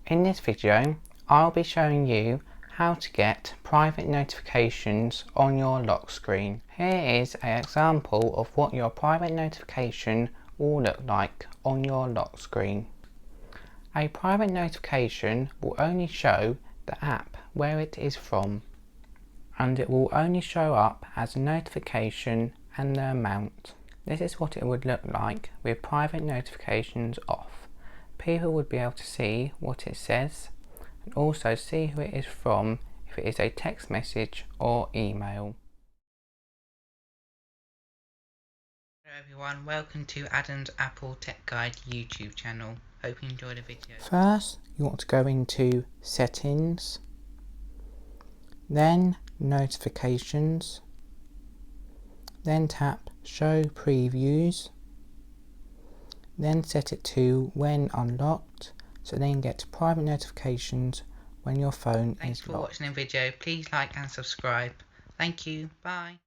In this video, I'll be showing you how to get private notifications on your lock screen. Here is an example of what your private notification will look like on your lock screen. A private notification will only show the app where it is from, and it will only show up as a notification and the amount. This is what it would look like with private notifications off. People would be able to see what it says and also see who it is from if it is a text message or email. Hello everyone, welcome to Adam's Apple Tech Guide YouTube channel. Hope you enjoyed the video. First, you want to go into Settings, then Notifications, then tap Show Previews, then set it to when unlocked, so then get private notifications when your phone is locked. Thanks for watching the video. Please like and subscribe. Thank you. Bye.